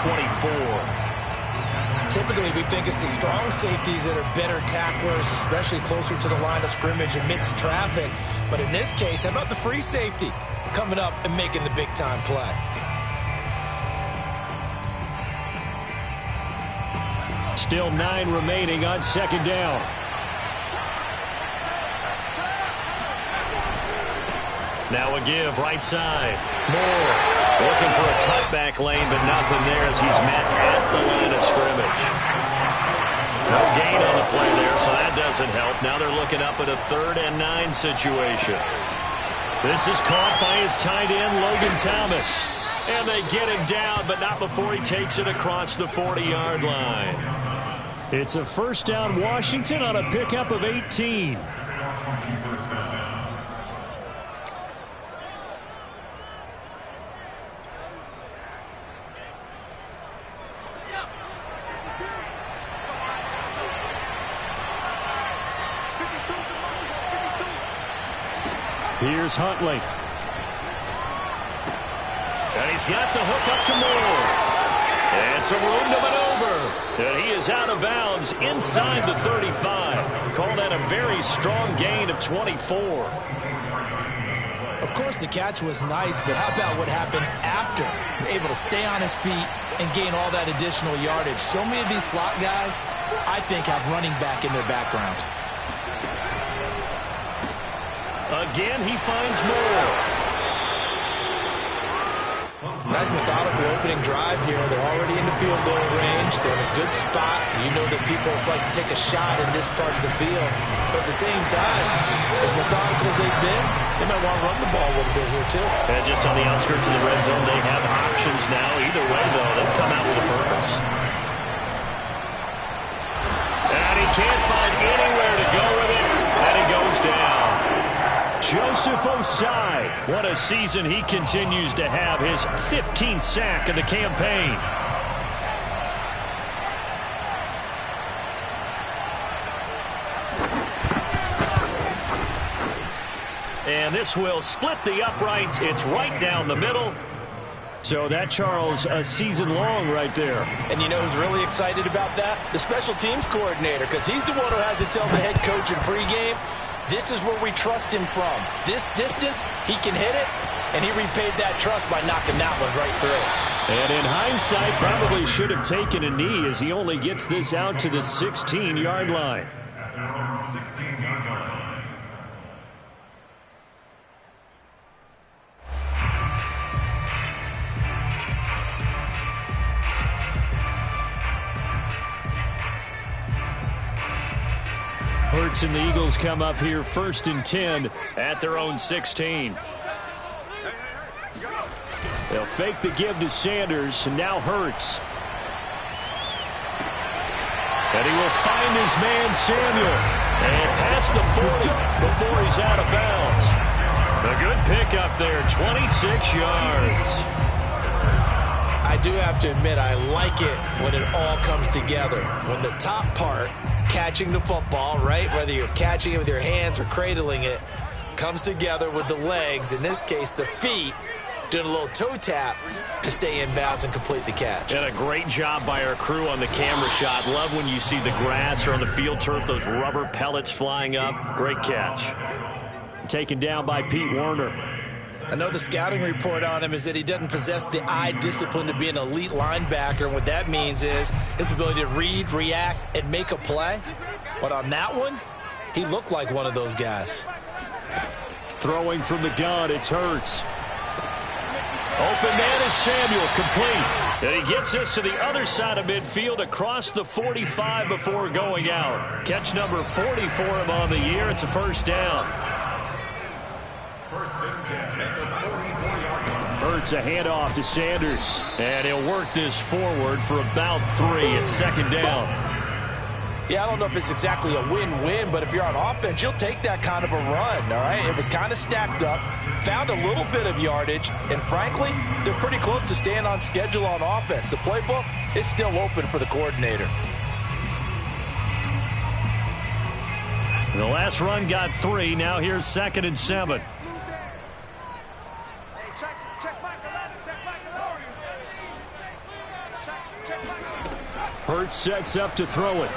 24. Typically, we think it's the strong safeties that are better tacklers, especially closer to the line of scrimmage amidst traffic. But in this case, how about the free safety coming up and making the big-time play? Still 9 remaining on second down. Now a give right side. Moore looking for a cutback lane, but nothing there as he's met at the line of scrimmage. No gain on the play there, so that doesn't help. Now they're looking up at a 3rd and 9 situation. This is caught by his tight end, Logan Thomas. And they get him down, but not before he takes it across the 40-yard line. It's a first down, Washington, on a pickup of 18. Here's Huntley. And he's got the hook up to Moore. And some room to maneuver. And he is out of bounds inside the 35. Call that a very strong gain of 24. Of course, the catch was nice, but how about what happened after? Able to stay on his feet and gain all that additional yardage. So many of these slot guys, I think, have running back in their background. Again, he finds Moore. Nice methodical opening drive here. They're already in the field goal range. They're in a good spot. You know that people like to take a shot in this part of the field. But at the same time, as methodical as they've been, they might want to run the ball a little bit here too. And just on the outskirts of the red zone, they have options now. Either way, though, they've come out with a purpose. And he can't find anywhere to go with it. And he goes down. Joseph Osai, what a season he continues to have, his 15th sack of the campaign. And this will split the uprights. It's right down the middle. So that, Charles, a season long right there. And you know who's really excited about that? The special teams coordinator, because he's the one who has to tell the head coach in pregame, this is where we trust him from. This distance, he can hit it, and he repaid that trust by knocking that one right through. And in hindsight, probably should have taken a knee as he only gets this out to the 16-yard line. Hurts and the Eagles come up here 1st and 10 at their own 16. They'll fake the give to Sanders, and now Hurts. And he will find his man Samuel. And past the 40 before he's out of bounds. A good pickup there, 26 yards. I do have to admit, I like it when it all comes together. When the top part, catching the football, right, whether you're catching it with your hands or cradling it, comes together with the legs, in this case the feet, doing a little toe tap to stay in bounds and complete the catch. And a great job by our crew on the camera shot. Love when you see the grass or on the field turf, those rubber pellets flying up. Great catch. Taken down by Pete Werner. I know the scouting report on him is that he doesn't possess the eye discipline to be an elite linebacker, and what that means is his ability to read, react, and make a play. But on that one, he looked like one of those guys. Throwing from the gun, it's Hurts. Open man is Samuel, complete. And he gets us to the other side of midfield across the 45 before going out. Catch number 40 for him on the year. It's a first down. Hurts a handoff to Sanders. And he'll work this forward for about 3 at second down. Yeah, I don't know if it's exactly a win-win, but if you're on offense, you'll take that kind of a run, all right? It was kind of stacked up, found a little bit of yardage, and frankly, they're pretty close to staying on schedule on offense. The playbook is still open for the coordinator. The last run got 3. Now here's 2nd and 7. Check back 11. Check back 11. Check Hurts sets up to throw it.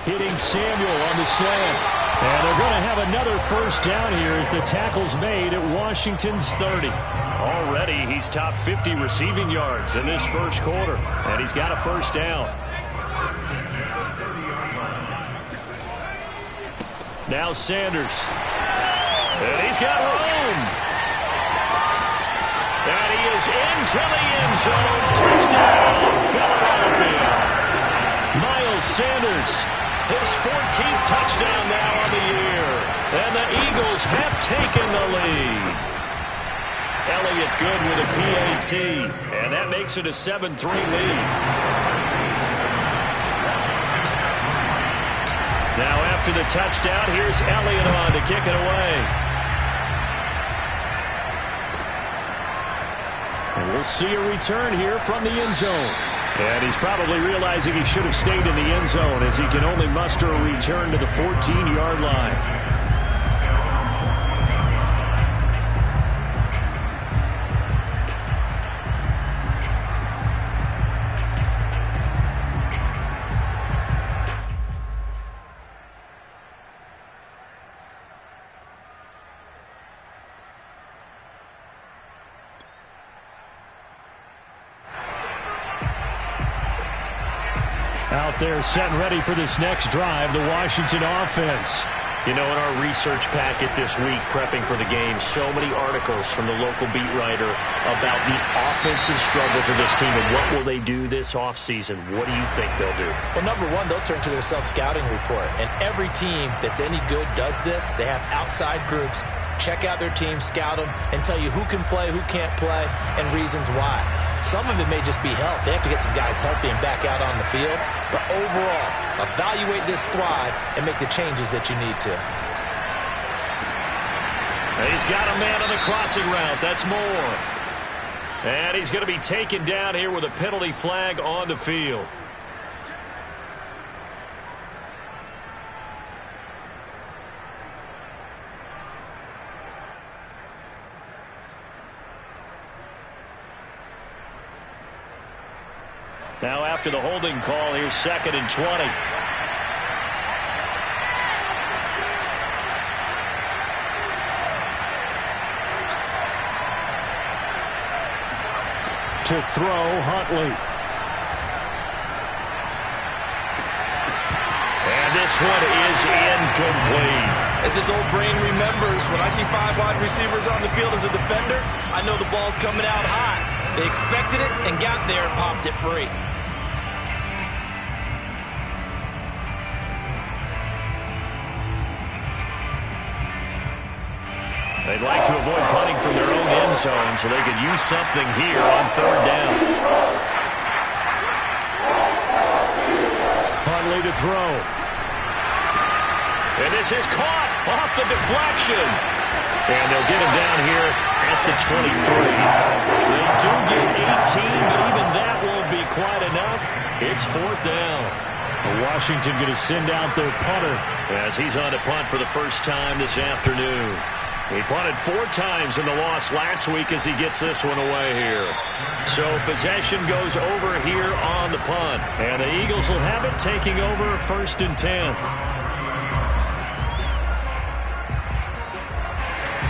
Hitting Samuel on the slant. And they're going to have another first down here as the tackle's made at Washington's 30. Already he's top 50 receiving yards in this first quarter. And he's got a first down. Now Sanders. And he's got room. And he is into the end zone. Touchdown, Philadelphia. Miles Sanders, his 14th touchdown now on the year. And the Eagles have taken the lead. Elliott good with a PAT. And that makes it a 7-3 lead. Now after the touchdown, here's Elliott on to kick it away. And we'll see a return here from the end zone. And he's probably realizing he should have stayed in the end zone as he can only muster a return to the 14-yard line. Out there set and ready for this next drive, the Washington offense. You know, in our research packet this week, prepping for the game, so many articles from the local beat writer about the offensive struggles of this team and what will they do this offseason. What do you think they'll do? Well, number one, they'll turn to their self-scouting report. And every team that's any good does this. They have outside groups. Check out their team, scout them, and tell you who can play, who can't play, and reasons why. Some of it may just be health. They have to get some guys healthy and back out on the field. But overall, evaluate this squad and make the changes that you need to. He's got a man on the crossing route. That's Moore. And he's going to be taken down here with a penalty flag on the field. Now after the holding call, here's 2nd and 20. To throw, Huntley. And this one is incomplete. As his old brain remembers, when I see 5 wide receivers on the field as a defender, I know the ball's coming out high. They expected it and got there and popped it free. They'd like to avoid punting from their own end zone so they could use something here on 3rd down. Huntley to throw. And this is caught off the deflection. And they'll get him down here at the 23. They do get 18, but even that won't be quite enough. It's 4th down. Washington going to send out their punter as he's on to punt for the first time this afternoon. He punted 4 times in the loss last week as he gets this one away here. So possession goes over here on the punt. And the Eagles will have it, taking over 1st and 10.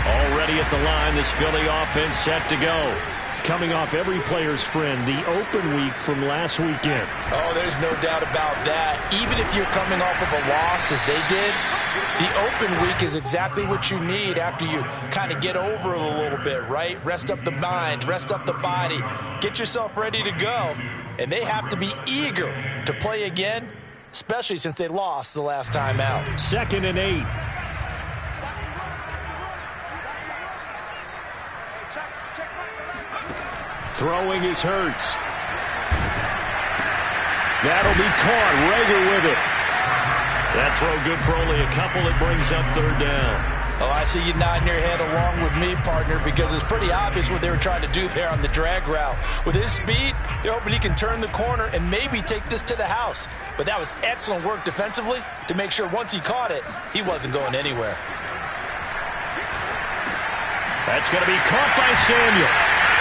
Already at the line, this Philly offense set to go. Coming off every player's friend, the open week from last weekend. Oh, there's no doubt about that. Even if you're coming off of a loss as they did, the open week is exactly what you need after you kind of get over it a little bit, right? Rest up the mind, rest up the body, get yourself ready to go. And they have to be eager to play again, especially since they lost the last time out. 2nd and 8. Throwing is Hurts. That'll be caught. Rager with it. That throw good for only a couple. It brings up 3rd down. Oh, I see you nodding your head along with me, partner, because it's pretty obvious what they were trying to do there on the drag route. With his speed, they're hoping he can turn the corner and maybe take this to the house. But that was excellent work defensively to make sure once he caught it, he wasn't going anywhere. That's going to be caught by Samuel.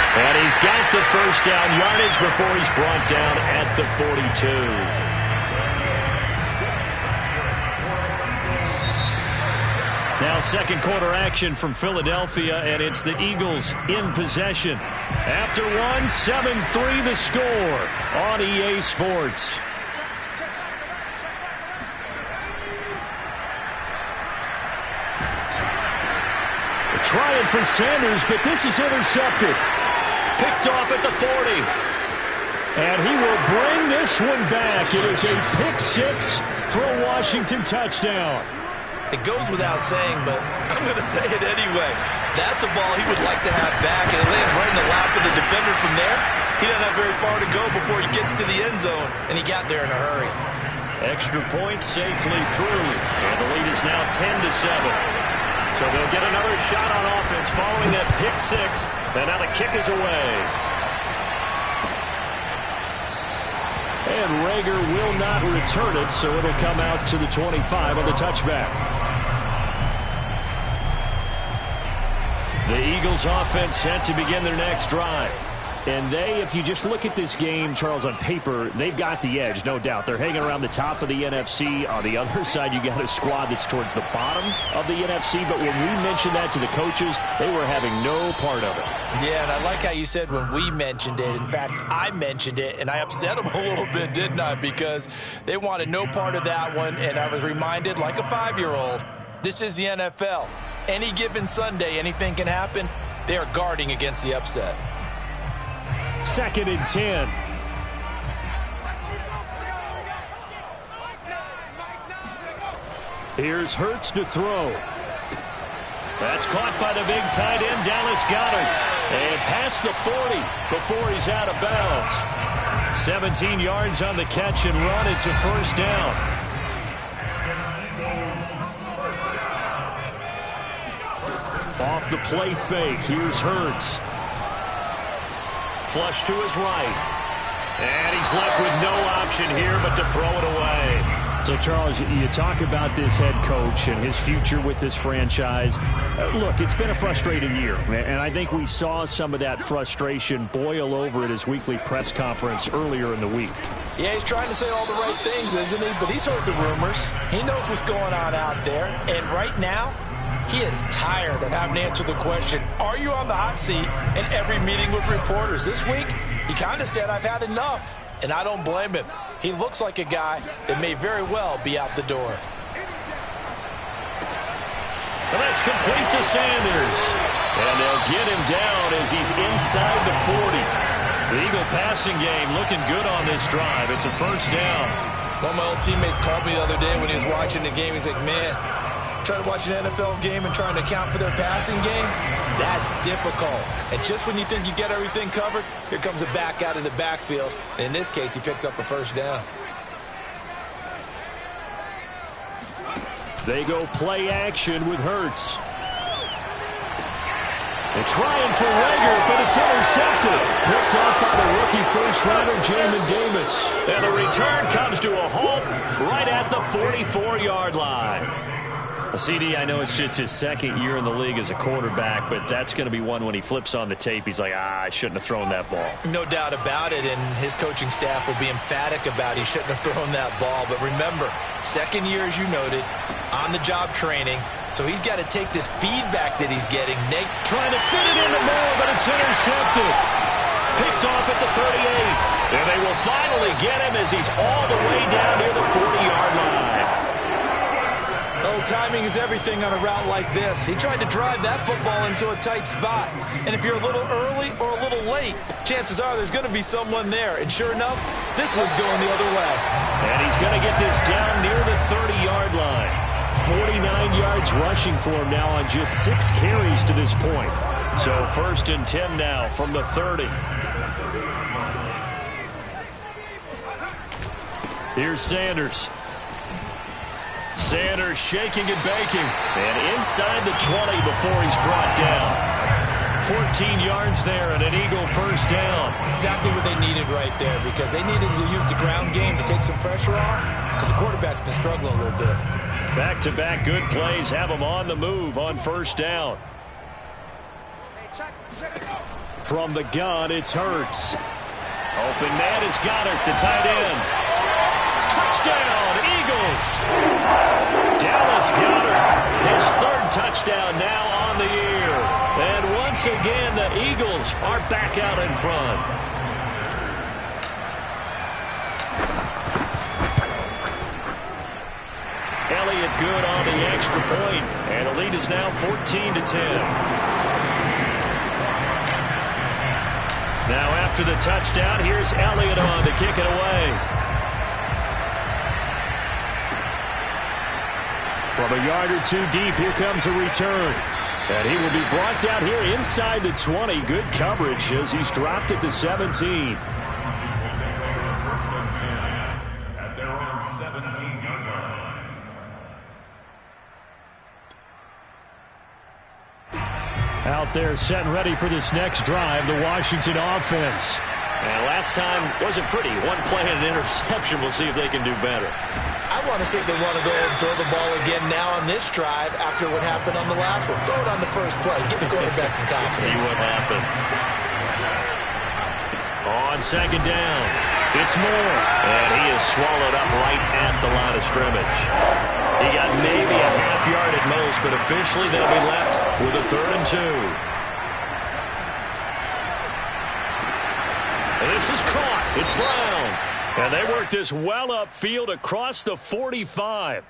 And he's got the first down yardage before he's brought down at the 42. Now second quarter action from Philadelphia, and it's the Eagles in possession. After one, 7-3 the score on EA Sports. They're trying for Sanders, but this is intercepted. Picked off at the 40. And he will bring this one back. It is a pick six for a Washington touchdown. It goes without saying, but I'm going to say it anyway. That's a ball he would like to have back, and it lands right in the lap of the defender from there. He doesn't have very far to go before he gets to the end zone, and he got there in a hurry. Extra point safely through, and the lead is now 10-7. So they'll get another shot on offense following that pick six, and now the kick is away. And Rager will not return it, so it'll come out to the 25 on the touchback. The Eagles offense set to begin their next drive. And they, if you just look at this game, Charles, on paper, they've got the edge, no doubt. They're hanging around the top of the NFC. On the other side, you got a squad that's towards the bottom of the NFC. But when we mentioned that to the coaches, they were having no part of it. Yeah, and I like how you said when we mentioned it. In fact, I mentioned it, and I upset them a little bit, didn't I? Because they wanted no part of that one, and I was reminded, like a 5-year-old, this is the NFL. Any given Sunday, anything can happen. They are guarding against the upset. 2nd and 10. Here's Hurts to throw. That's caught by the big tight end, Dallas Goedert. And past the 40 before he's out of bounds. 17 yards on the catch and run. It's a first down. Off the play fake. Here's Hurts. Flush to his right. And he's left with no option here but to throw it away. So, Charles, you talk about this head coach and his future with this franchise. Look, it's been a frustrating year, and I think we saw some of that frustration boil over at his weekly press conference earlier in the week. Yeah, he's trying to say all the right things, isn't he? But he's heard the rumors. He knows what's going on out there. And right now, he is tired of having to answer the question, are you on the hot seat, in every meeting with reporters. This week, he kind of said, I've had enough. And I don't blame him. He looks like a guy that may very well be out the door. And that's complete to Sanders. And they'll get him down as he's inside the 40. The Eagle passing game looking good on this drive. It's a first down. One of my old teammates called me the other day when he was watching the game. He's like, man, trying to watch an NFL game and trying to account for their passing game, that's difficult. And just when you think you get everything covered, here comes a back out of the backfield. And in this case, he picks up a first down. They go play action with Hurts. They're trying for Rager, but it's intercepted. Picked off by the rookie first-rounder, Jamin Davis. And the return comes to a halt right at the 44-yard line. CD, I know it's just his second year in the league as a quarterback, but that's going to be one when he flips on the tape. He's like, I shouldn't have thrown that ball. No doubt about it, and his coaching staff will be emphatic about he shouldn't have thrown that ball. But remember, second year, as you noted, on-the-job training, so he's got to take this feedback that he's getting. Nate trying to fit it in the middle, but it's intercepted. Picked off at the 38. And they will finally get him as he's all the way down near the 40-yard line. Oh, timing is everything on a route like this. He tried to drive that football into a tight spot. And if you're a little early or a little late, chances are there's going to be someone there. And sure enough, this one's going the other way. And he's going to get this down near the 30-yard line. 49 yards rushing for him now on just 6 carries to this point. So 1st and 10 now from the 30. Here's Sanders. Sanders shaking and baking. And inside the 20 before he's brought down. 14 yards there and an Eagle first down. Exactly what they needed right there, because they needed to use the ground game to take some pressure off, because the quarterback's been struggling a little bit. Back-to-back good plays have him on the move on first down. From the gun, it's Hurts. Open man is Goddard, the tight end. Touchdown, Eagles. Dallas Goddard, his third touchdown now on the year. And once again, the Eagles are back out in front. Elliott good on the extra point, and the lead is now 14-10. Now after the touchdown, here's Elliott on to kick it away. From a yard or two deep, here comes a return. And he will be brought down here inside the 20. Good coverage as he's dropped at the 17. At their own 17-yard line. Out there set and ready for this next drive, the Washington offense. And last time wasn't pretty. One play and an interception. We'll see if they can do better. I want to see if they want to go ahead and throw the ball again now on this drive after what happened on the last one. Throw it on the first play. Give the quarterback some confidence. See what happens. On second down, it's Moore. And he is swallowed up right at the line of scrimmage. He got maybe a half yard at most, but officially they'll be left with a 3rd and 2. And this is caught. It's Brown. And they work this well upfield across the 45.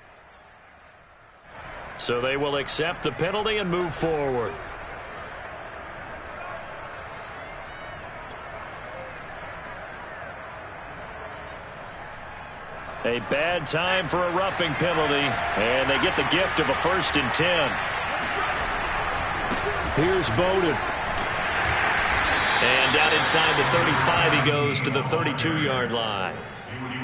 So they will accept the penalty and move forward. A bad time for a roughing penalty, and they get the gift of a 1st and 10. Here's Bowden. And down inside the 35 he goes to the 32-yard line.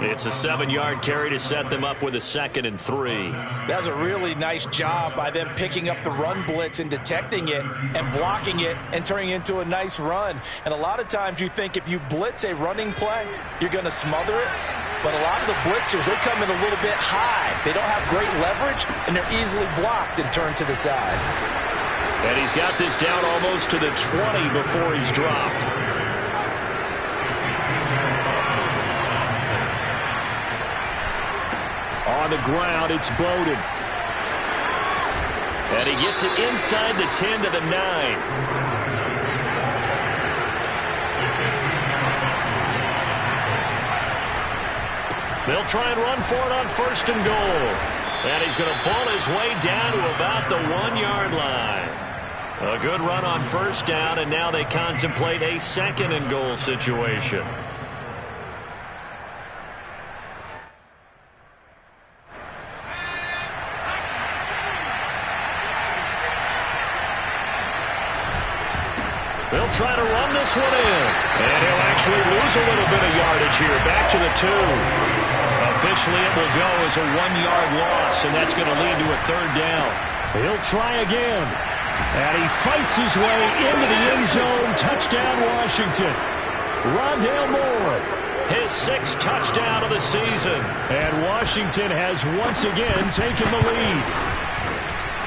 It's a 7-yard carry to set them up with a 2nd and 3. That was a really nice job by them picking up the run blitz and detecting it and blocking it and turning it into a nice run. And a lot of times you think if you blitz a running play, you're going to smother it. But a lot of the blitzers, they come in a little bit high. They don't have great leverage, and they're easily blocked and turned to the side. And he's got this down almost to the 20 before he's dropped. On the ground, it's Bowden. And he gets it inside the 10 to the 9. They'll try and run for it on 1st and goal. And he's going to ball his way down to about the 1-yard line. A good run on 1st down, and now they contemplate a 2nd and goal situation. They'll try to run this one in. And he'll actually lose a little bit of yardage here. Back to the 2. Officially, it will go as a 1-yard loss, and that's going to lead to a 3rd down. He'll try again. And he fights his way into the end zone. Touchdown, Washington. Rondale Moore, his 6th touchdown of the season. And Washington has once again taken the lead.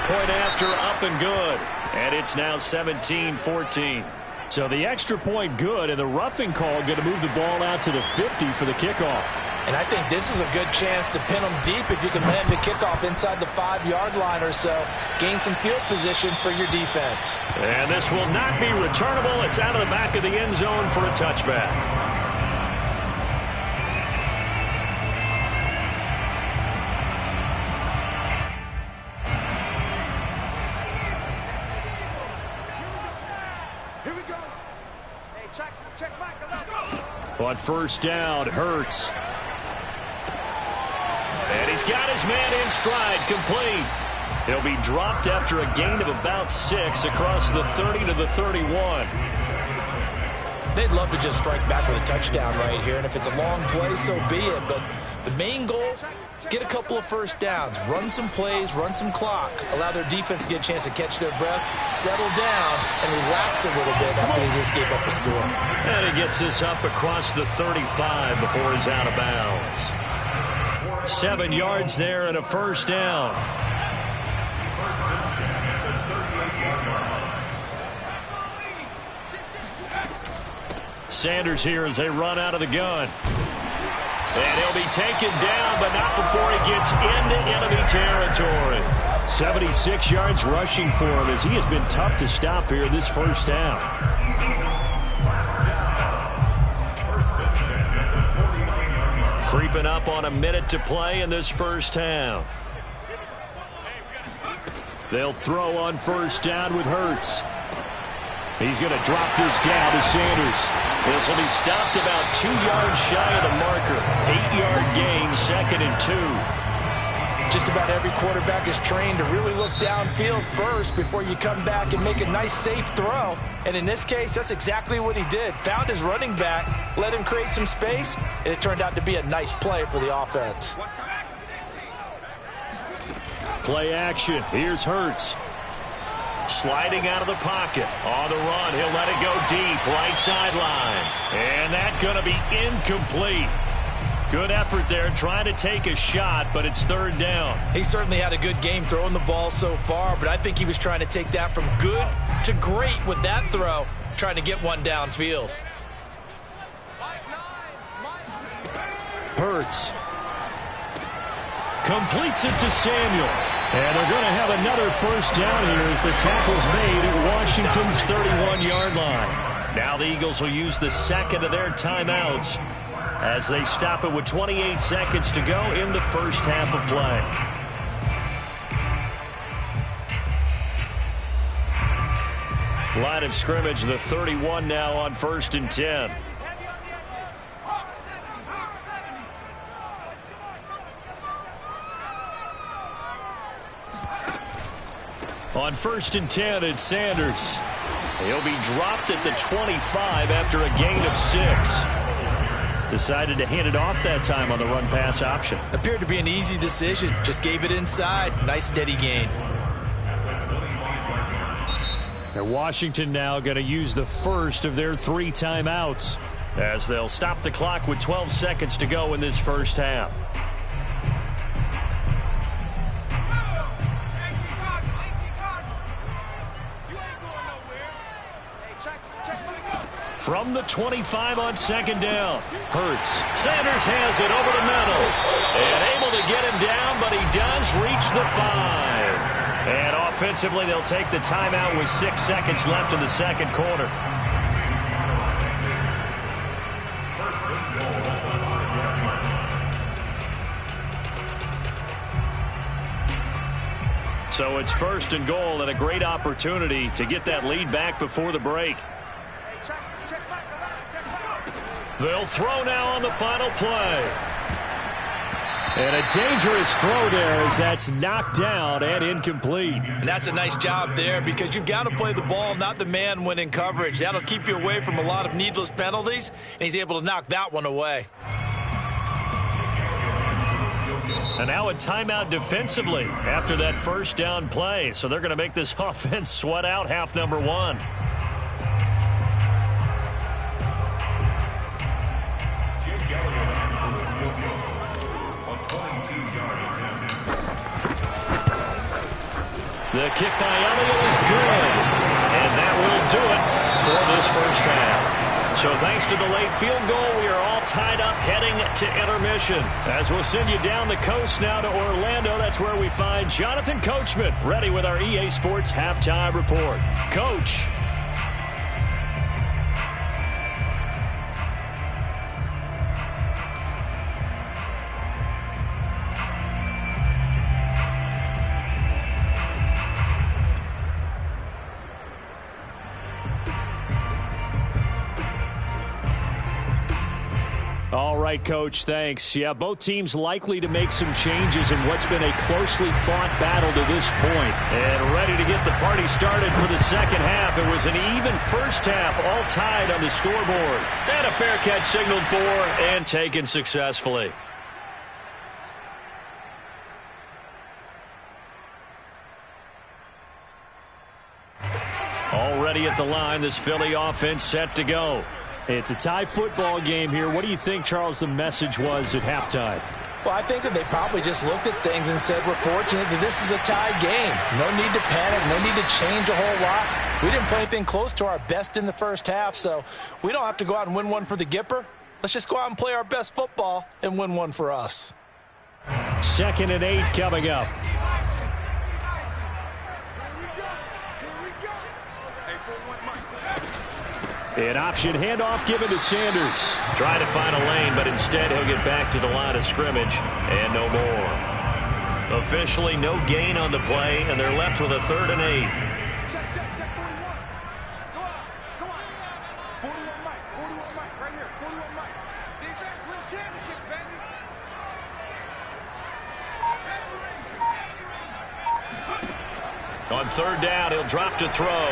Point after, up and good. And it's now 17-14. So the extra point good, and the roughing call going to move the ball out to the 50 for the kickoff. And I think this is a good chance to pin them deep if you can land the kickoff inside the 5-yard line or so. Gain some field position for your defense. And this will not be returnable. It's out of the back of the end zone for a touchback. Here we go. Hey, check back. On 1st down, Hurts. And he's got his man in stride, complete. He'll be dropped after a gain of about 6 across the 30 to the 31. They'd love to just strike back with a touchdown right here, and if it's a long play, so be it. But the main goal, get a couple of 1st downs, run some plays, run some clock, allow their defense to get a chance to catch their breath, settle down, and relax a little bit after they just gave up a score. And he gets this up across the 35 before he's out of bounds. 7 yards there and a 1st down. Sanders here as they run out of the gun. And he'll be taken down, but not before he gets into enemy territory. 76 yards rushing for him as he has been tough to stop here in this first half. Creeping up on a minute to play in this first half. They'll throw on first down with Hurts. He's going to drop this down to Sanders. This will be stopped about 2 yards shy of the marker. 8-yard gain, 2nd and 2. Just about every quarterback is trained to really look downfield first before you come back and make a nice, safe throw. And in this case, that's exactly what he did. Found his running back, let him create some space, and it turned out to be a nice play for the offense. Play action. Here's Hurts. Sliding out of the pocket. On the run, he'll let it go deep. Right sideline. And that's going to be incomplete. Good effort there, trying to take a shot, but it's 3rd down. He certainly had a good game throwing the ball so far, but I think he was trying to take that from good to great with that throw, trying to get one downfield. Hurts completes it to Samuel. And they're going to have another first down here as the tackle's made at Washington's 31-yard line. Now the Eagles will use the 2nd of their timeouts as they stop it with 28 seconds to go in the first half of play. Line of scrimmage, the 31 now on 1st and 10. On 1st and 10, it's Sanders. He'll be dropped at the 25 after a gain of 6. Decided to hand it off that time on the run-pass option. Appeared to be an easy decision. Just gave it inside. Nice, steady gain. And Washington now going to use the first of their 3 timeouts as they'll stop the clock with 12 seconds to go in this first half. From the 25 on 2nd down. Hurts. Sanders has it over the middle. And able to get him down, but he does reach the 5. And offensively, they'll take the timeout with 6 seconds left in the 2nd quarter. So it's 1st and goal and a great opportunity to get that lead back before the break. They'll throw now on the final play. And a dangerous throw there as that's knocked down and incomplete. And that's a nice job there because you've got to play the ball, not the man when in coverage. That'll keep you away from a lot of needless penalties, and he's able to knock that one away. And now a timeout defensively after that first down play. So they're going to make this offense sweat out half number 1. The kick by Elliott is good. And that will do it for this first half. So thanks to the late field goal, we are all tied up heading to intermission. As we'll send you down the coast now to Orlando, that's where we find Jonathan Coachman ready with our EA Sports Halftime Report. Coach. All right, Coach, thanks. Yeah, both teams likely to make some changes in what's been a closely fought battle to this point. And ready to get the party started for the second half. It was an even first half, all tied on the scoreboard. And a fair catch signaled for and taken successfully. Already at the line, this Philly offense set to go. It's a tie football game here. What do you think, Charles, the message was at halftime? Well, I think that they probably just looked at things and said, we're fortunate that this is a tie game. No need to panic, no need to change a whole lot. We didn't play anything close to our best in the first half, so we don't have to go out and win one for the Gipper. Let's just go out and play our best football and win one for us. 2nd and 8 coming up. An option handoff given to Sanders. Trying to find a lane, but instead he'll get back to the line of scrimmage and no more. Officially no gain on the play, and they're left with a 3rd and 8. Check 41. Come on. 41 Mike. 41 Mike. Right here. 41 Mike. Defense wins championship, baby. On 3rd down, he'll drop to throw.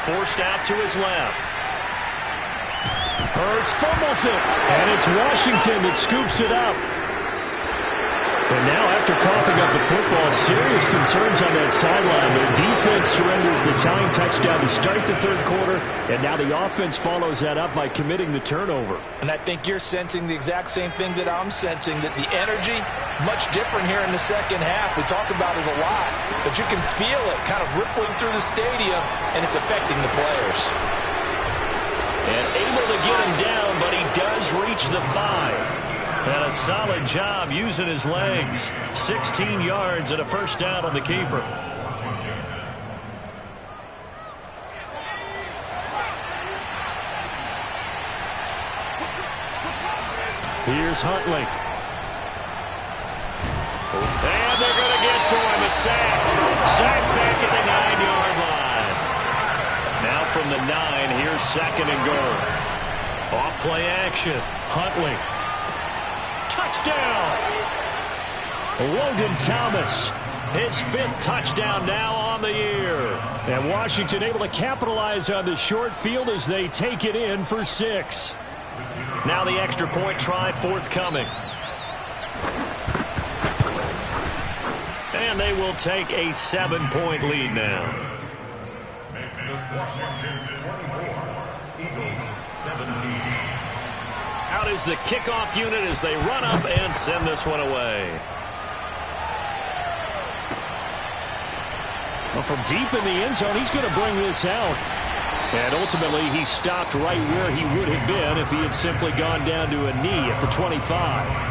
Forced out to his left. Hurts fumbles it, and it's Washington that scoops it up. And now, after coughing up the football, serious concerns on that sideline. Their defense surrenders the tying touchdown to start the 3rd quarter, and now the offense follows that up by committing the turnover. And I think you're sensing the exact same thing that I'm sensing, that the energy, much different here in the second half. We talk about it a lot, but you can feel it kind of rippling through the stadium, and it's affecting the players. And able to get him down, but he does reach the 5. And a solid job using his legs. 16 yards and a 1st down on the keeper. Here's Huntley. And they're going to get to him. A sack. Sack back at the 9-yard line. Now from the 9, here's 2nd and goal. Off play action. Huntley. Touchdown! Logan Thomas, his 5th touchdown now on the year. And Washington able to capitalize on the short field as they take it in for 6. Now the extra point try forthcoming. And they will take a 7-point lead now. Makes this Washington 24, Eagles 17. Out is the kickoff unit as they run up and send this one away. Well, from deep in the end zone, he's going to bring this out. And ultimately, he stopped right where he would have been if he had simply gone down to a knee at the 25.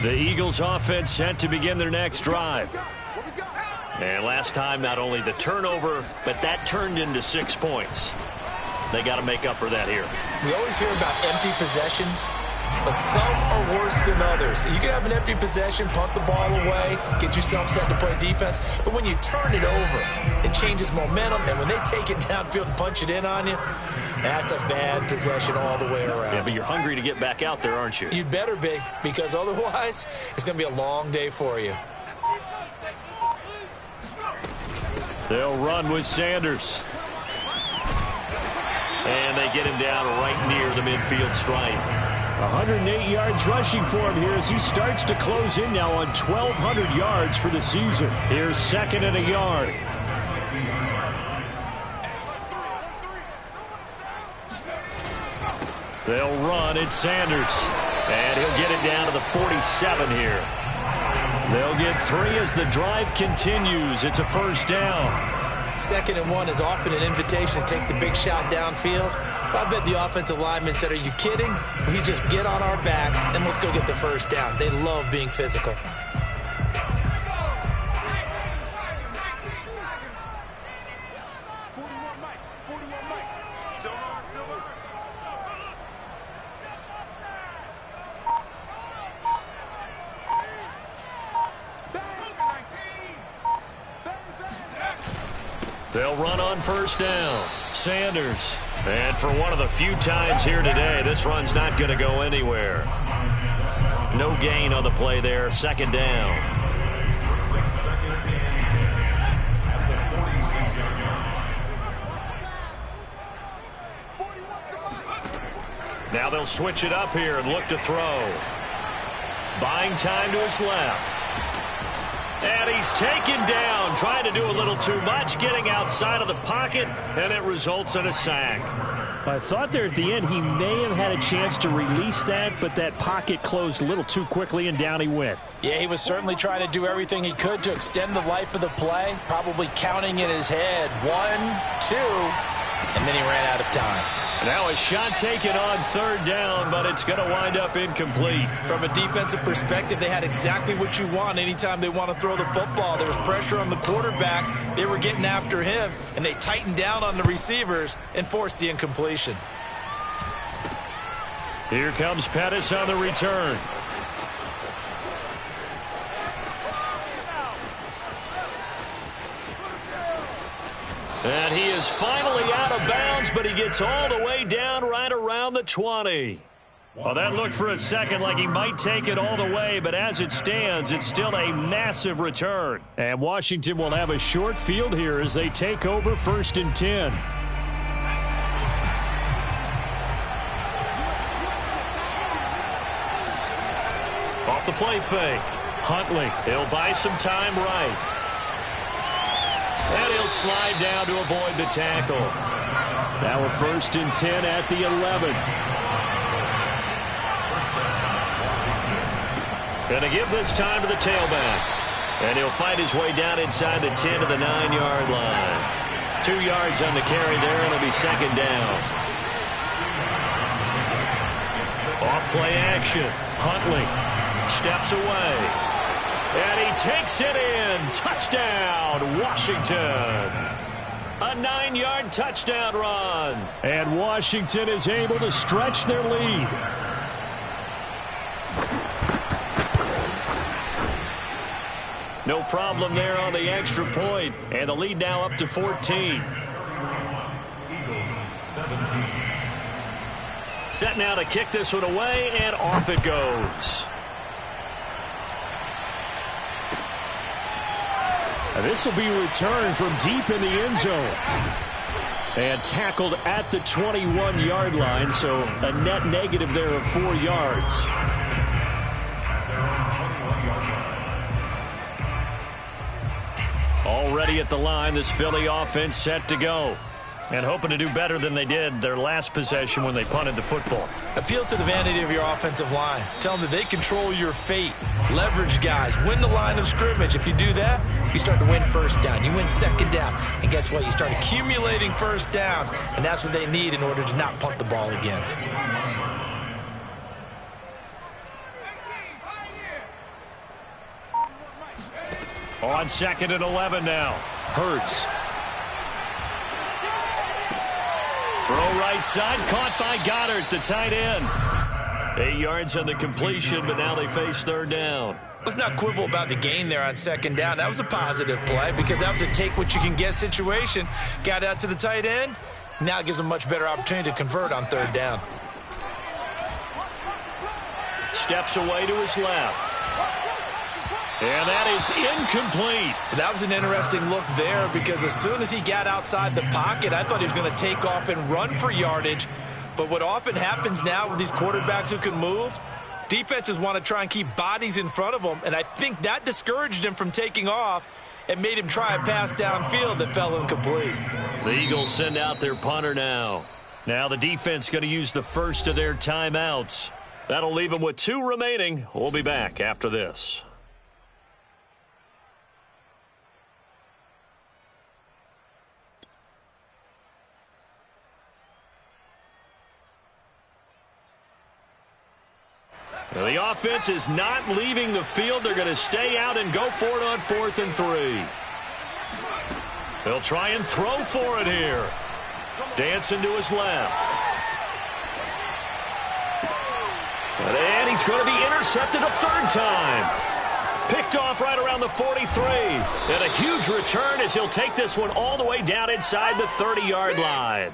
The Eagles offense set to begin their next drive. And last time, not only the turnover, but that turned into 6 points. They got to make up for that here. We always hear about empty possessions. but some are worse than others. You can have an empty possession, punt the ball away, get yourself set to play defense, but when you turn it over, it changes momentum, and when they take it downfield and punch it in on you, that's a bad possession all the way around. Yeah, but you're hungry to get back out there, aren't you? You'd better be, because otherwise, it's going to be a long day for you. They'll run with Sanders. And they get him down right near the midfield stripe. 108 yards rushing for him here as he starts to close in now on 1,200 yards for the season. Here's 2nd and a yard. They'll run at Sanders. And he'll get it down to the 47 here. They'll get 3 as the drive continues. It's a first down. 2nd and 1 is often an invitation to take the big shot downfield. I bet the offensive lineman said, are you kidding? We just get on our backs and let's go get the first down. They love being physical. They'll run on first down. Sanders. And for one of the few times here today, this run's not going to go anywhere. No gain on the play there. 2nd down. Now they'll switch it up here and look to throw. Buying time to his left. And he's taken down, trying to do a little too much, getting outside of the pocket, and it results in a sack. I thought there at the end he may have had a chance to release that, but that pocket closed a little too quickly, and down he went. Yeah, he was certainly trying to do everything he could to extend the life of the play, probably counting in his head 1, 2, and then he ran out of time. Now a shot taken on 3rd down, but it's going to wind up incomplete. From a defensive perspective, they had exactly what you want anytime they want to throw the football. There was pressure on the quarterback. They were getting after him, and they tightened down on the receivers and forced the incompletion. Here comes Pettis on the return. And he is finally out of bounds, but he gets all the way down right around the 20. Well, that looked for a second like he might take it all the way, but as it stands, it's still a massive return. And Washington will have a short field here as they take over 1st and 10. Off the play fake. Huntley, he'll buy some time right. And he'll slide down to avoid the tackle. Now a 1st and 10 at the 11. Going to give this time to the tailback. And he'll fight his way down inside the 10 to the 9-yard line. 2 yards on the carry there, and it'll be 2nd down. Off play action. Huntley steps away. And he takes it in. Touchdown, Washington. A 9-yard touchdown run. And Washington is able to stretch their lead. No problem there on the extra point. And the lead now up to 14. Eagles 17. Set now to kick this one away, and off it goes. This will be returned from deep in the end zone. And tackled at the 21-yard line, so a net negative there of 4 yards. Already at the line, this Philly offense set to go. And hoping to do better than they did their last possession when they punted the football. Appeal to the vanity of your offensive line. Tell them that they control your fate. Leverage guys. Win the line of scrimmage. If you do that, you start to win 1st down. You win 2nd down. And guess what? You start accumulating 1st downs. And that's what they need in order to not punt the ball again. On 2nd and 11 now. Hurts. Throw right side, caught by Goddard, the tight end. 8 yards on the completion, but now they face third down. Let's not quibble about the gain there on second down. That was a positive play because that was a take-what-you-can-get situation. Got out to the tight end. Now it gives them a much better opportunity to convert on third down. Steps away to his left. And that is incomplete. That was an interesting look there because as soon as he got outside the pocket, I thought he was going to take off and run for yardage. But what often happens now with these quarterbacks who can move, defenses want to try and keep bodies in front of them, and I think that discouraged him from taking off and made him try a pass downfield that fell incomplete. The Eagles send out their punter now. Now the defense going to use the first of their timeouts. That'll leave them with 2 remaining. We'll be back after this. The offense is not leaving the field. They're going to stay out and go for it on 4th and 3. They'll try and throw for it here. Dancing to his left. And he's going to be intercepted a 3rd time. Picked off right around the 43. And a huge return as he'll take this one all the way down inside the 30-yard line.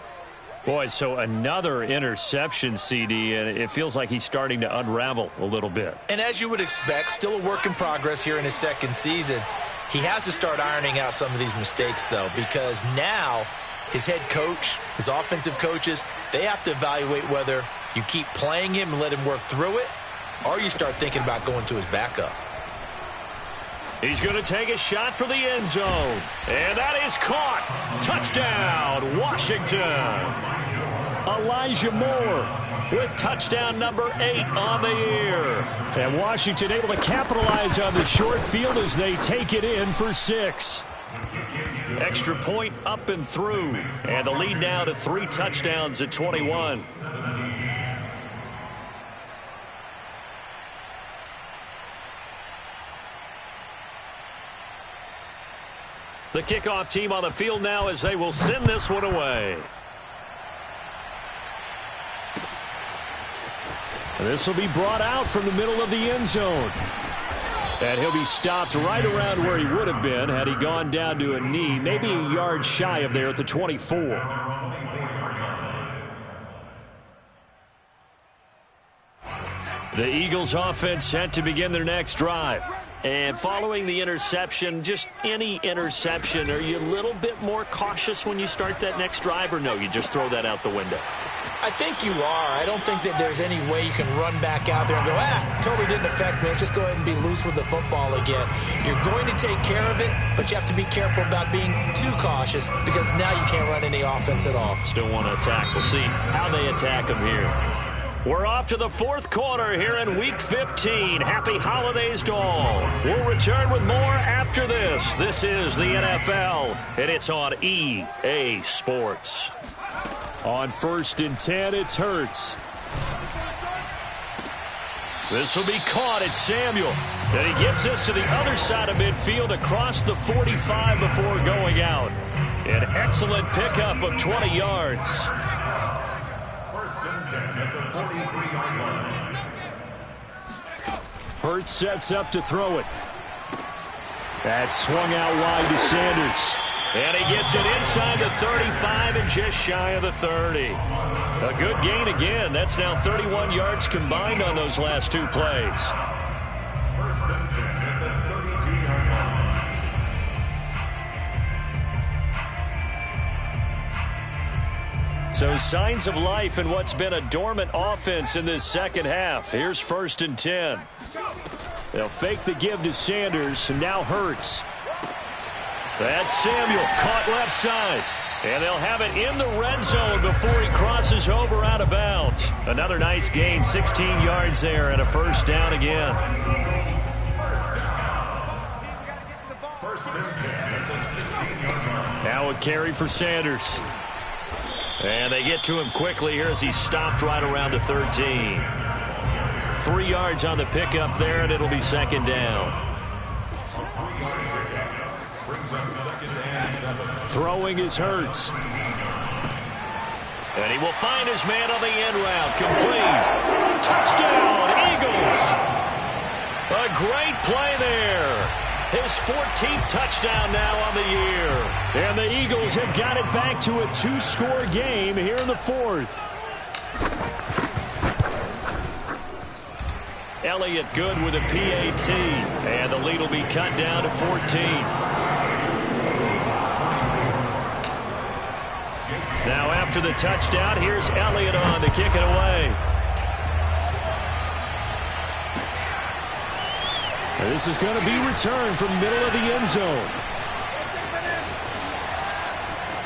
Boy, so another interception, CD, and it feels like he's starting to unravel a little bit. And as you would expect, still a work in progress here in his 2nd season. He has to start ironing out some of these mistakes, though, because now his head coach, his offensive coaches, they have to evaluate whether you keep playing him and let him work through it, or you start thinking about going to his backup. He's going to take a shot for the end zone. And that is caught. Touchdown, Washington. Elijah Moore with touchdown number 8 on the year. And Washington able to capitalize on the short field as they take it in for 6. Extra point up and through. And the lead now to 3 touchdowns at 21. The kickoff team on the field now as they will send this one away. And this will be brought out from the middle of the end zone. And he'll be stopped right around where he would have been had he gone down to a knee, maybe a yard shy of there at the 24. The Eagles offense set to begin their next drive. And following the interception, just any interception, are you a little bit more cautious when you start that next drive, or no, you just throw that out the window? I think you are. I don't think that there's any way you can run back out there and go, totally didn't affect me. Let's just go ahead and be loose with the football again. You're going to take care of it, but you have to be careful about being too cautious because now you can't run any offense at all. Still want to attack. We'll see how they attack them here. We're off to the 4th quarter here in Week 15. Happy holidays to all. We'll return with more after this. This is the NFL, and it's on EA Sports. On 1st and 10, it's Hurts. This will be caught. It's Samuel. And he gets this to the other side of midfield across the 45 before going out. An excellent pickup of 20 yards. Hurts sets up to throw it. That's swung out wide to Sanders. And he gets it inside the 35 and just shy of the 30. A good gain again. That's now 31 yards combined on those last 2 plays. 1st and 10 at the 32-yard line. So signs of life in what's been a dormant offense in this second half. Here's 1st and 10. They'll fake the give to Sanders, and now Hurts. That's Samuel, caught left side. And they'll have it in the red zone before he crosses over out of bounds. Another nice gain, 16 yards there, and a 1st down again. 1st and 10 at the 16-yard line. Now a carry for Sanders. And they get to him quickly here as he's stopped right around the 13. 3 yards on the pickup there, and it'll be 2nd down. Throwing is Hurts. And he will find his man on the end route. Complete. Touchdown, Eagles. A great play there. His 14th touchdown now on the year. And the Eagles have got it back to a 2-score game here in the 4th. Elliott good with a PAT. And the lead will be cut down to 14. Now after the touchdown, here's Elliott on to kick it away. And this is going to be returned from the middle of the end zone.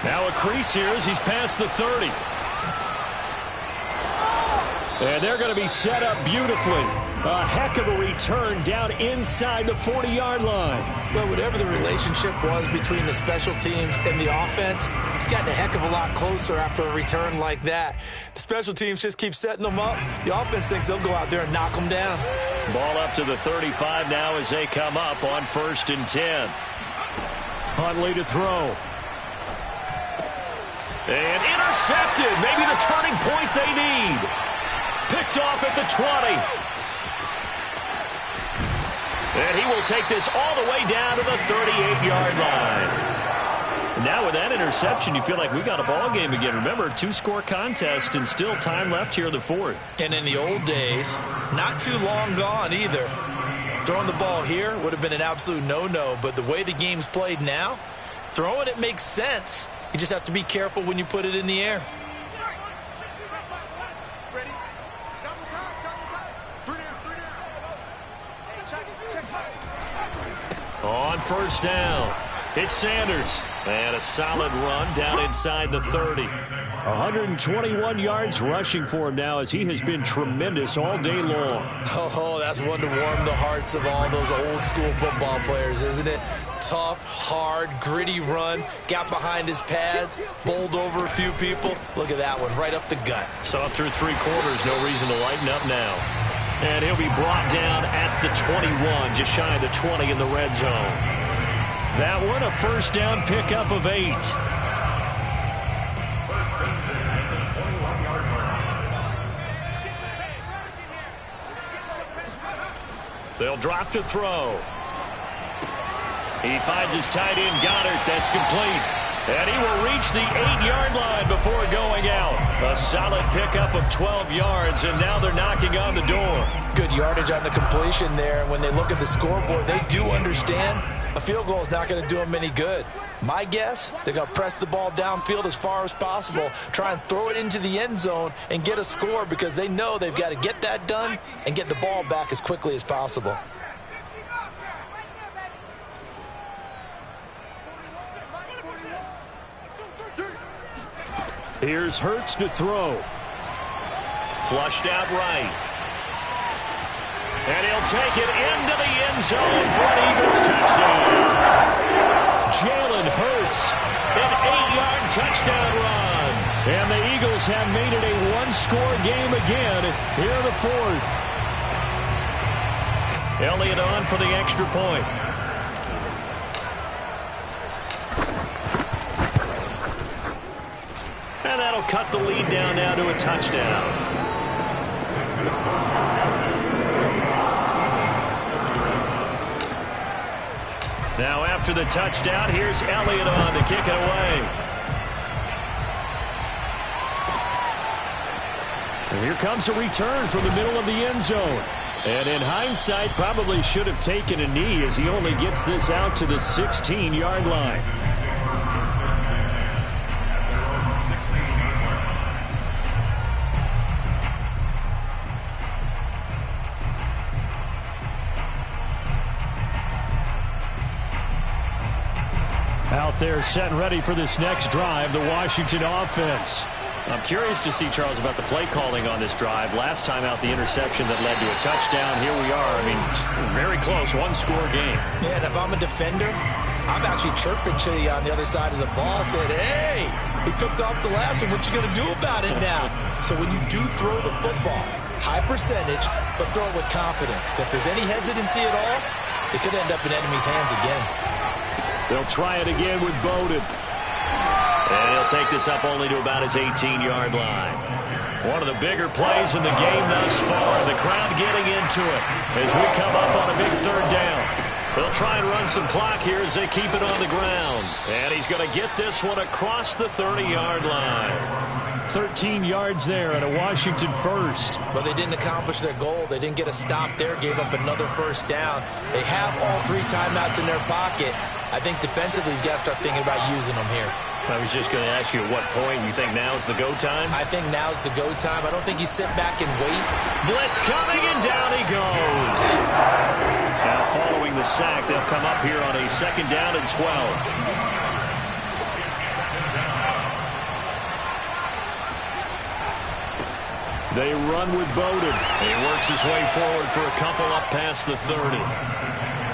Now a crease here as he's past the 30. And they're going to be set up beautifully. A heck of a return down inside the 40-yard line. Well, whatever the relationship was between the special teams and the offense, it's gotten a heck of a lot closer after a return like that. The special teams just keep setting them up. The offense thinks they'll go out there and knock them down. Ball up to the 35 now as they come up on 1st and 10. Huntley to throw. And intercepted. Maybe the turning point they need. Picked off at the 20. And he will take this all the way down to the 38-yard line. Now with that interception, you feel like we got a ball game again. Remember, 2-score contest and still time left here in the 4th. And in the old days, not too long gone either. Throwing the ball here would have been an absolute no-no, but the way the game's played now, throwing it makes sense. You just have to be careful when you put it in the air. Ready? Double time. 3 down. Hey, check. On 1st down, it's Sanders. And a solid run down inside the 30. 121 yards rushing for him now as he has been tremendous all day long. Oh, that's one to warm the hearts of all those old school football players, isn't it? Tough, hard, gritty run. Got behind his pads, bowled over a few people. Look at that one, right up the gut. So through 3 quarters, no reason to lighten up now. And he'll be brought down at the 21, just shy of the 20 in the red zone. That one, a 1st down pickup of 8. 1st and 10 at the 21-yard line. They'll drop to throw. He finds his tight end, Goddard. That's complete. And he will reach the 8-yard line before going out. A solid pickup of 12 yards, and now they're knocking on the door. Good yardage on the completion there. And when they look at the scoreboard, they do understand a field goal is not going to do them any good. My guess, they're going to press the ball downfield as far as possible, try and throw it into the end zone and get a score because they know they've got to get that done and get the ball back as quickly as possible. Here's Hurts to throw. Flushed out right. And he'll take it into the end zone for an Eagles touchdown. Jalen Hurts, an 8-yard touchdown run. And the Eagles have made it a 1-score game again here in the 4th. Elliott on for the extra point. And that'll cut the lead down now to a touchdown. Now after the touchdown, here's Elliott on to kick it away. And here comes a return from the middle of the end zone. And in hindsight, probably should have taken a knee as he only gets this out to the 16-yard line. Out there set and ready for this next drive, the Washington offense. I'm curious to see, Charles, about the play calling on this drive. Last time out, the interception that led to a touchdown. Here we are. I mean, very close, 1-score game. Yeah, and if I'm a defender, I'm actually chirping to you on the other side of the ball, saying, hey, we picked off the last one. What you going to do about it now? So when you do throw the football, high percentage, but throw it with confidence. If there's any hesitancy at all, it could end up in enemy's hands again. They'll try it again with Bowden. And he'll They'll take this up only to about his 18-yard line. One of the bigger plays in the game thus far. The crowd getting into it as we come up on a big third down. They'll try and run some clock here as they keep it on the ground. And he's going to get this one across the 30-yard line. 13 yards there at a Washington first. But they didn't accomplish their goal. They didn't get a stop there, gave up another first down. They have all 3 timeouts in their pocket. I think defensively, you got to start thinking about using them here. I was just going to ask you at what point you think now's the go time? I think now's the go time. I don't think you sit back and wait. Blitz coming, and down he goes. Now following the sack, they'll come up here on a 2nd down and 12. They run with Bowden. He works his way forward for a couple up past the 30.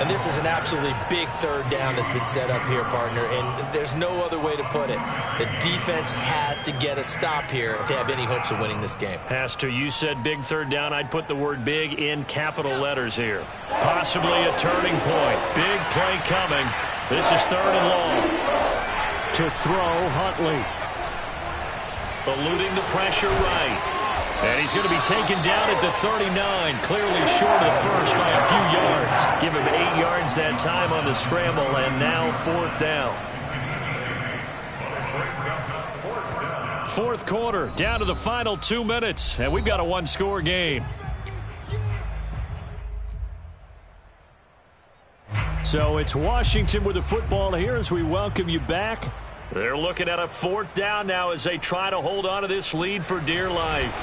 And this is an absolutely big third down that's been set up here, partner, and there's no other way to put it. The defense has to get a stop here if they have any hopes of winning this game. Has to. You said big third down. I'd put the word big in capital letters here. Possibly a turning point. Big play coming. This is 3rd and long. To throw, Huntley. Eluding the pressure right. And he's going to be taken down at the 39, clearly short of first by a few yards. Give him 8 yards that time on the scramble, and now 4th down. 4th quarter, down to the final 2 minutes, and we've got a 1-score game. So it's Washington with the football here as we welcome you back. They're looking at a 4th down now as they try to hold on to this lead for dear life.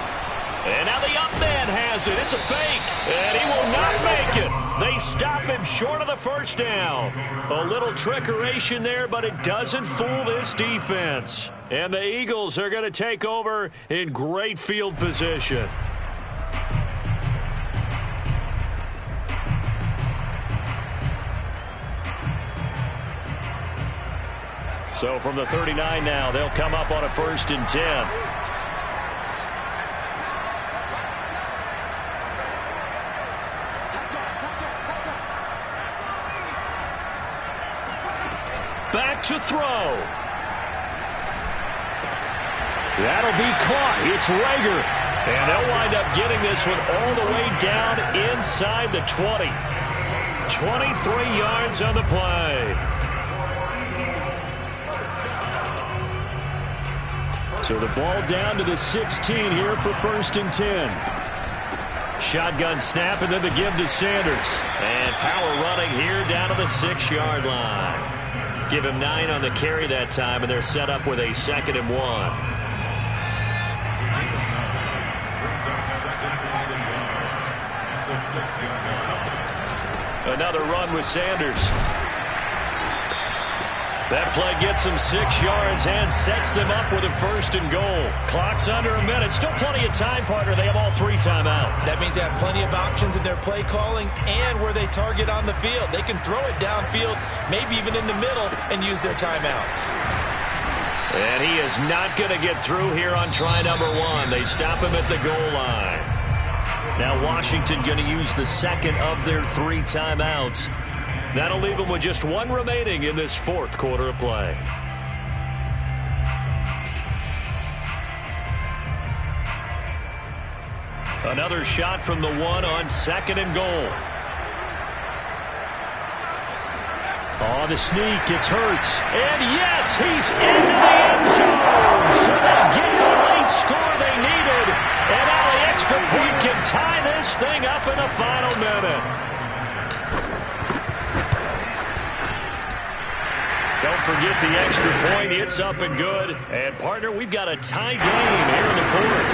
And now the up man has it. It's a fake. And he will not make it. They stop him short of the first down. A little trickeration there, but it doesn't fool this defense. And the Eagles are going to take over in great field position. So from the 39 now, they'll come up on a 1st and 10. Back to throw. That'll be caught. It's Rager. And they'll wind up getting this one all the way down inside the 20. 23 yards on the play. So the ball down to the 16 here for 1st and 10. Shotgun snap and then the give to Sanders. And power running here down to the 6-yard line. Give him 9 on the carry that time, and they're set up with a 2nd and 1. Another run with Sanders. That play gets them 6 yards and sets them up with a 1st and goal. Clock's under a minute. Still plenty of time, partner. They have all 3 timeouts. That means they have plenty of options in their play calling and where they target on the field. They can throw it downfield, maybe even in the middle, and use their timeouts. And he is not going to get through here on try number 1. They stop him at the goal line. Now Washington going to use the 2nd of their 3 timeouts. That'll leave them with just 1 remaining in this 4th quarter of play. Another shot from the 1 on 2nd and goal. Oh, the sneak. It's Hurts. And yes, he's into the end zone. So they get the late score they needed. And now the extra point can tie this thing up in the final minute. Don't forget the extra point. It's up and good. And, partner, we've got a tie game here in the 4th.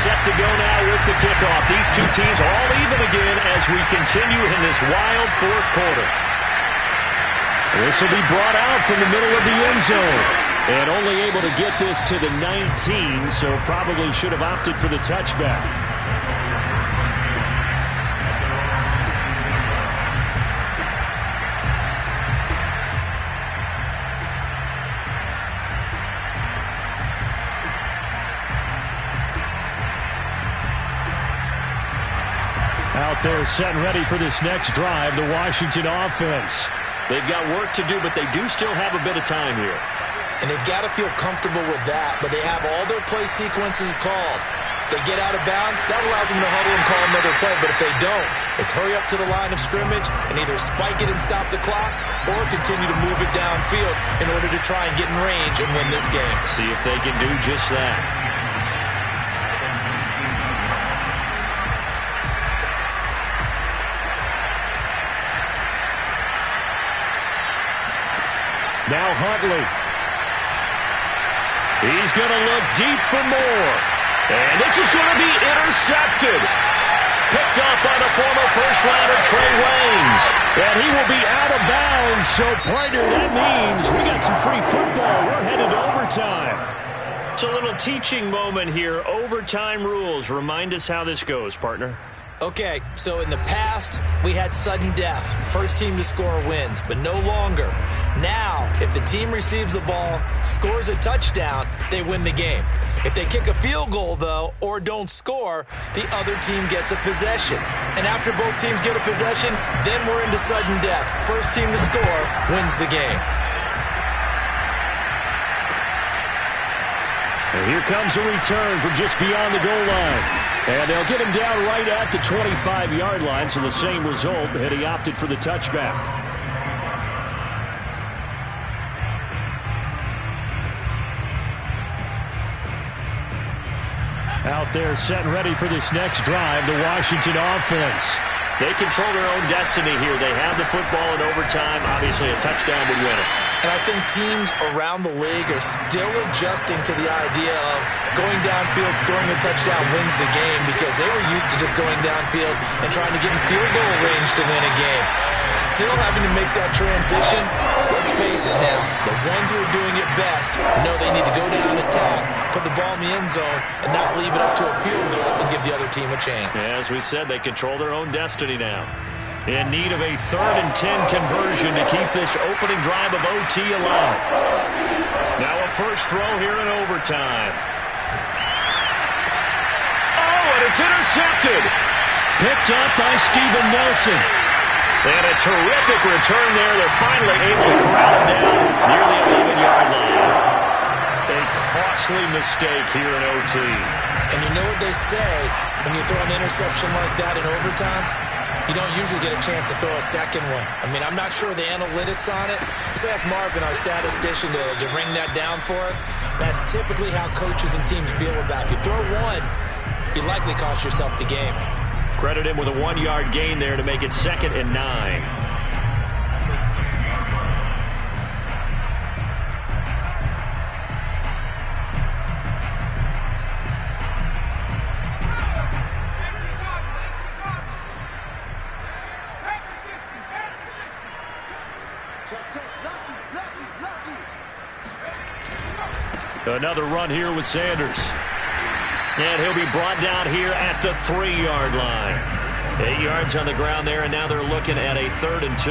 Set to go now with the kickoff. These 2 teams all even again as we continue in this wild 4th quarter. This will be brought out from the middle of the end zone. And only able to get this to the 19, so probably should have opted for the touchback. Out there set ready for this next drive, the Washington offense. They've got work to do, but they do still have a bit of time here. And they've got to feel comfortable with that, but they have all their play sequences called. If they get out of bounds, that allows them to huddle and call another play. But if they don't, it's hurry up to the line of scrimmage and either spike it and stop the clock or continue to move it downfield in order to try and get in range and win this game. See if they can do just that. Now Huntley. He's going to look deep for more. And this is going to be intercepted. Picked up by the former first-rounder Trey Waynes. And he will be out of bounds. So, partner, that means we got some free football. We're headed to overtime. It's a little teaching moment here. Overtime rules. Remind us how this goes, partner. Okay, so in the past, we had sudden death. First team to score wins, but no longer. Now, if the team receives the ball, scores a touchdown, they win the game. If they kick a field goal, though, or don't score, the other team gets a possession. And after both teams get a possession, then we're into sudden death. First team to score wins the game. And here comes a return from just beyond the goal line. And they'll get him down right at the 25-yard line, so the same result, and he opted for the touchback. Out there set and ready for this next drive, the Washington offense. They control their own destiny here. They have the football in overtime. Obviously, a touchdown would win it. And I think teams around the league are still adjusting to the idea of going downfield, scoring a touchdown wins the game because they were used to just going downfield and trying to get in field goal range to win a game. Still having to make that transition. Let's face it now, the ones who are doing it best know they need to go down, attack, put the ball in the end zone, and not leave it up to a field goal and give the other team a chance. Yeah, as we said, they control their own destiny now. In need of a 3rd and 10 conversion to keep this opening drive of OT alive. Now a first throw here in overtime. Oh, and it's intercepted. Picked up by Steven Nelson. And a terrific return there. They're finally able to corral him down near the 11-yard line. A costly mistake here in OT. And you know what they say when you throw an interception like that in overtime? You don't usually get a chance to throw a second one. I mean, I'm not sure the analytics on it. Let's ask Marvin, our statistician, to ring that down for us. That's typically how coaches and teams feel about it. If you throw one, you likely cost yourself the game. Credit him with a 1-yard gain there to make it 2nd and 9. Another run here with Sanders. And he'll be brought down here at the 3-yard line. 8 yards on the ground there, and now they're looking at a 3rd and 2.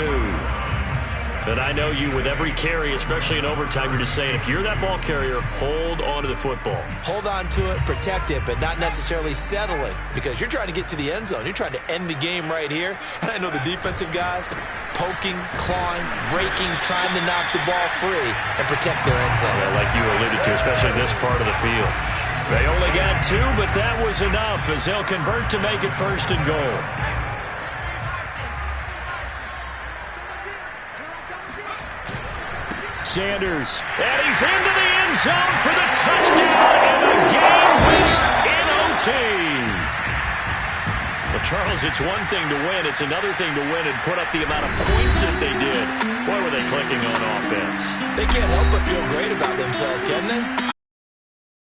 And I know you, with every carry, especially in overtime, you're just saying, if you're that ball carrier, hold on to the football. Hold on to it, protect it, but not necessarily settle it, because you're trying to get to the end zone. You're trying to end the game right here. And I know the defensive guys poking, clawing, breaking, trying to knock the ball free and protect their end zone. Well, like you alluded to, especially this part of the field. They only got 2, but that was enough as they'll convert to make it 1st and goal. Sanders, and he's into the end zone for the touchdown and the game winner in OT. Well, Charles, it's one thing to win. It's another thing to win and put up the amount of points that they did. Boy, were they clicking on offense. They can't help but feel great about themselves, can they?